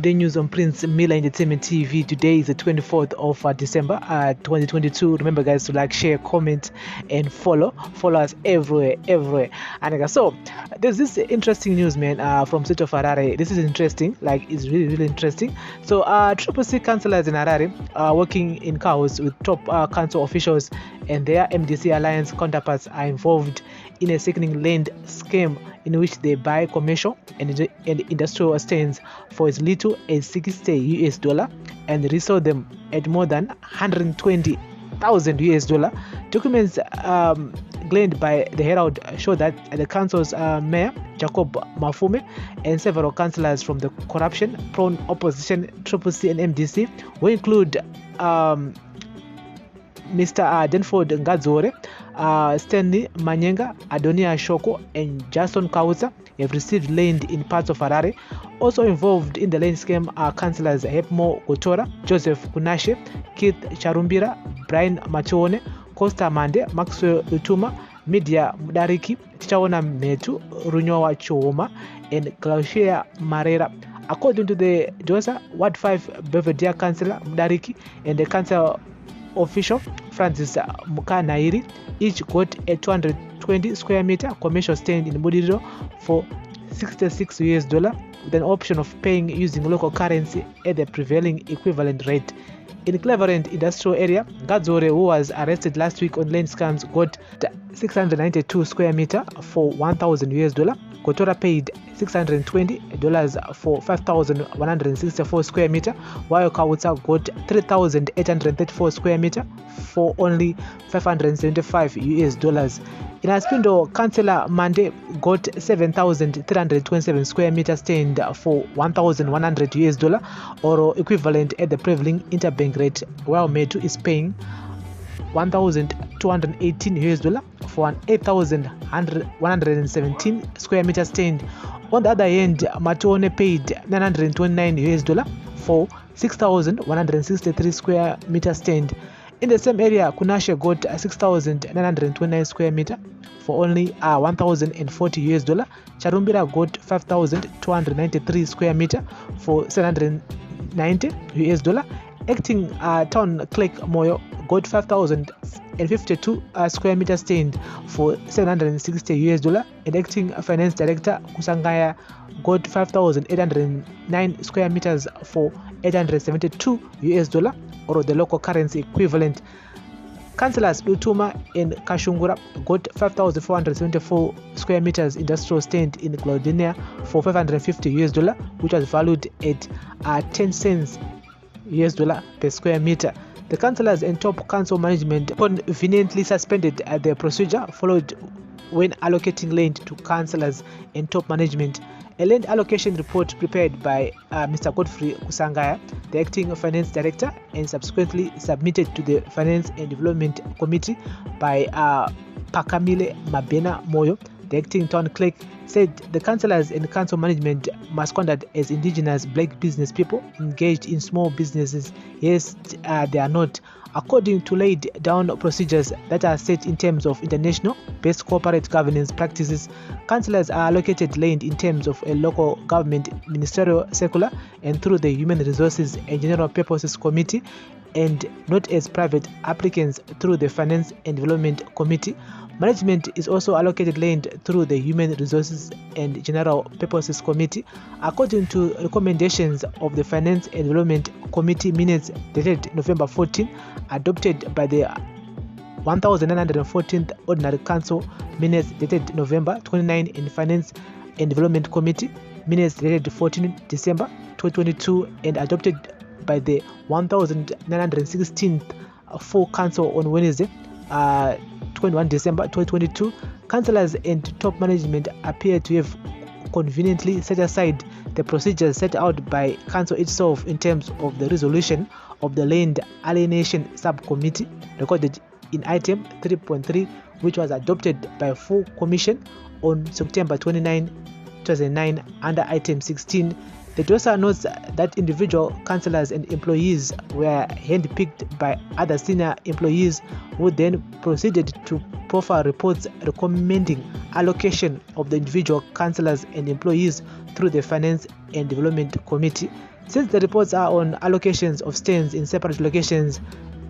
today news on Prince Miller Entertainment TV. Today is the 24th of December 2022. Remember guys to like, share, comment and follow us everywhere. And so there's this interesting news, man, from state of Harare. This is interesting, like it's really interesting. So CCC Councillors in Harare are working in cahoots with top council officials, and their MDC Alliance counterparts are involved in a sickening land scheme in which they buy commercial and industrial stands for as little as $60 and resell them at more than $120,000. Documents gleaned by the Herald show that the council's mayor Jacob Mafume and several councillors from the corruption-prone opposition CCC and MDC, will include Mr. Denford Ngadzore, Stanley Manyenga, Adonia Shoko, and Jason Kausa, have received land in parts of Harare. Also involved in the land scheme are councillors Hepmo Gotora, Joseph Kunashe, Keith Charumbira, Brian Machone, Costa Mande, Maxwell Lutuma, Media Mudariki, Tichaona Metu, Runyowa Choma, and Claudia Marera. According to the Josa, Ward 5 Belvedere Councillor Mudariki and the council official Francis Mukanairi each got a 220 square meter commercial stand in Mudiro for $66 with an option of paying using local currency at the prevailing equivalent rate. In Cleveland industrial area, Ngadzore, who was arrested last week on land scams, got 692 square meter for $1,000. Kotora paid $620 for 5,164 square meter, while Kawuta got 3,834 square meter for only $575. In Aspindo, Councillor Mande got 7,327 square meter stand for $1,100 or equivalent at the prevailing interbank rate, while Metu is paying $1,218 for an 8,117 square meter stand. On the other hand, Matone paid $929 for 6,163 square meter stand. In the same area, Kunashe got 6,929 square meter for only $1,040. Charumbira got 5,293 square meter for $790. Acting town clerk Moyo got 5,052 square meter stand for $760, and acting finance director Kusangaya got 5,809 square meters for $872, or the local currency equivalent. Councillors Lutuma and Kashungura got 5,474 square meters industrial stand in Claudinia for $550, which was valued at 10 cents per square meter. The councillors and top council management conveniently suspended the procedure followed when allocating land to councillors and top management. A land allocation report prepared by Mr. Godfrey Kusangaya, the acting finance director, and subsequently submitted to the Finance and Development Committee by Pakamile Mabena Moyo, the acting town clerk, said the councillors and council management must conduct as indigenous black business people engaged in small businesses. Yes, they are not. According to laid down procedures that are set in terms of international best corporate governance practices, councillors are allocated land in terms of a local government ministerial circular and through the Human Resources and General Purposes Committee, and not as private applicants through the Finance and Development Committee. Management is also allocated land through the Human Resources and General Purposes Committee, according to recommendations of the Finance and Development Committee minutes dated November 14, adopted by the 1914th Ordinary Council minutes dated November 29 in Finance and Development Committee minutes dated 14 December 2022 and adopted by the 1916th Full Council on Wednesday, 21 December 2022. Councillors and top management appear to have conveniently set aside the procedures set out by council itself in terms of the resolution of the land alienation subcommittee recorded in item 3.3, which was adopted by full commission on September 29, 2009 under item 16. The DOSA notes that individual councillors and employees were handpicked by other senior employees who then proceeded to profile reports recommending allocation of the individual councillors and employees through the Finance and Development Committee. Since the reports are on allocations of stands in separate locations,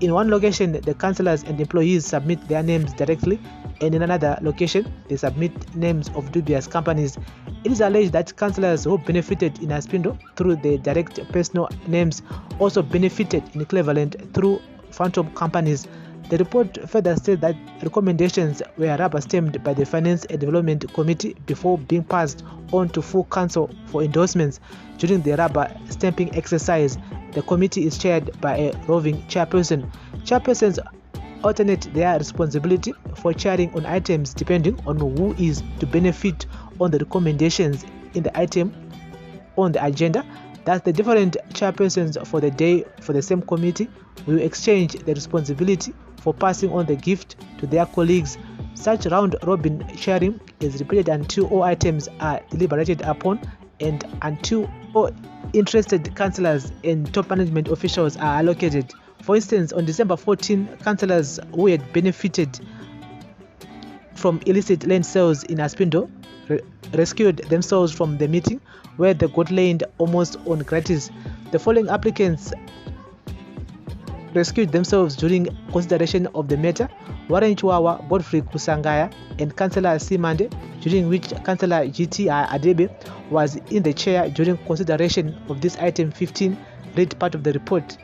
in one location the councillors and employees submit their names directly, and in another location they submit names of dubious companies. It is alleged that councillors who benefited in Aspindo through their direct personal names also benefited in Cleveland through phantom companies. The report further states that recommendations were rubber-stamped by the Finance and Development Committee before being passed on to full council for endorsements. During the rubber-stamping exercise, the committee is chaired by a roving chairperson. Chairpersons alternate their responsibility for chairing on items depending on who is to benefit on the recommendations in the item on the agenda. Thus, the different chairpersons for the day for the same committee will exchange the responsibility for passing on the gift to their colleagues. Such round-robin sharing is repeated until all items are deliberated upon and until all interested councillors and top management officials are allocated. For instance, on December 14, councillors who had benefited from illicit land sales in Aspindo rescued themselves from the meeting where they got land almost on gratis. The following applicants rescued themselves during consideration of the matter: Warren Chiwawa, Godfrey Kusangaya, and Councillor Simande, during which Councillor GT Adebe was in the chair during consideration of this item 15. Read part of the report.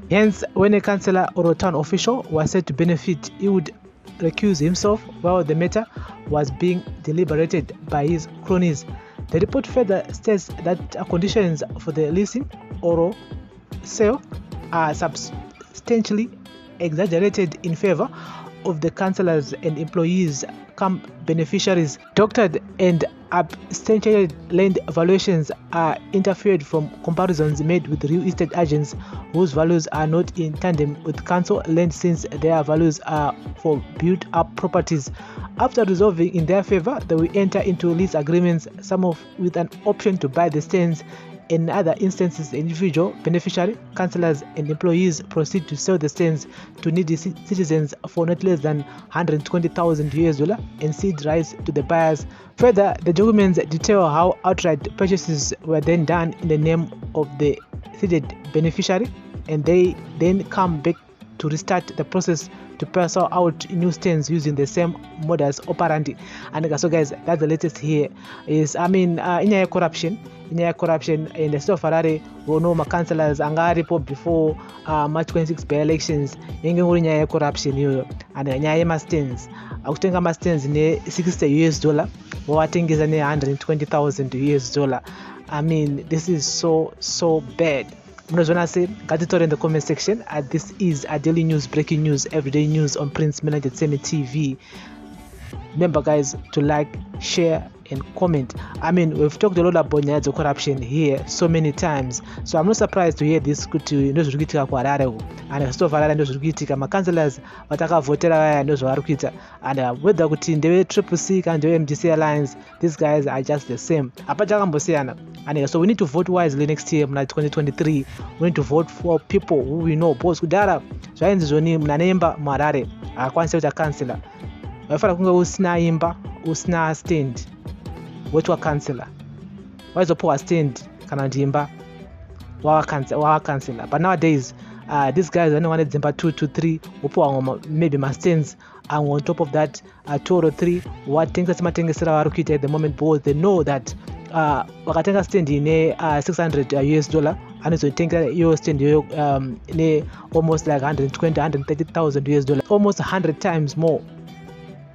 Hence, when a councillor or a town official was said to benefit, he would recuse himself while the matter was being deliberated by his cronies. The report further states that conditions for the leasing or sale are substantially exaggerated in favor of the councillors and employees come beneficiaries. Doctored and substantiated land valuations are interfered from comparisons made with real estate agents whose values are not in tandem with council land, since their values are for built-up properties. After resolving in their favor, they will enter into lease agreements, some of with an option to buy the stands. In other instances, the individual beneficiary, councillors and employees proceed to sell the stands to needy citizens for not less than $120,000 and cede rights to the buyers. Further, the documents detail how outright purchases were then done in the name of the ceded beneficiary, and they then come back to restart the process to parcel out new stands using the same modus operandi. And so guys, that's the latest here. Is in corruption in the state of Harare, we know my councillors angaripo before March 26 by elections inge nguri corruption hiyo and nyaya stands akutenga stands ne $60 wawatengeza ne $120,000. This is so bad. Say, gatitore in the comment section. This is a daily news, breaking news, everyday news on Prince Melanjet Semi TV. Remember guys to like, share and comment. We've talked a lot about corruption here so many times, so I'm not surprised to hear this kuti ndozvikuitika kuHarare and state of Harare ndozvikuitika councillors vatakavhotera vaya ndozvavarikuita, and whether kuti ndeve CCC and ndeve MDC Alliance, these guys are just the same, hapachakambosiyana. And so we need to vote wisely next year, 2023. We need to vote for people who we know. Because kudara zvainzi zvoni munanemba muHarare akwanisa kuita councillor, vaifana kunge usina imba usina stand vote wa councillor, waizopuwa stand kana ndimba wa councillor. But nowadays these guys vanenge dzimba 2 to 3 wopuwa maybe stands, and on top of that 2 or 3 watengesa sematengesera vari kuita at the moment, because they know that wakatenga stand ine $600 anozotenga iyo stand iyoyo ne almost like $120,000-$130,000, almost 100 times more.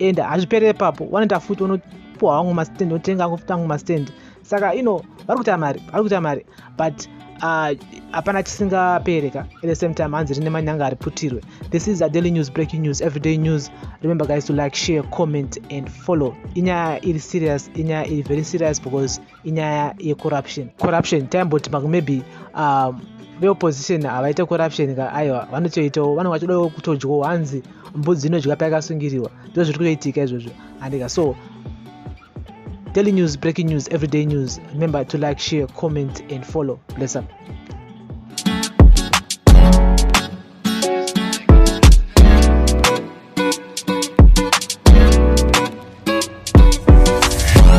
And azvipere ipapo wanoita futi unopuwa wangu mastand, unotenga angu mastand. Saka vari kuita mari but hapana chisingapereka. At the same time hanzi rine manyanga ariputirwe. This is a daily news, breaking news, everyday news. Remember guys to like, share, comment and follow. Inyaya iri serious, inyaya iri very serious, because inyaya corruption time but maybe the opposition avaita corruption ka aiwa vanochoitawo vanenge vachidawo kutodyawo hanzi mbudzi inodya payakasungiriwa. Ndizvo zviri kuitika izvozvo. And so daily news, breaking news, everyday news. Remember to like, share, comment and follow. Bless up.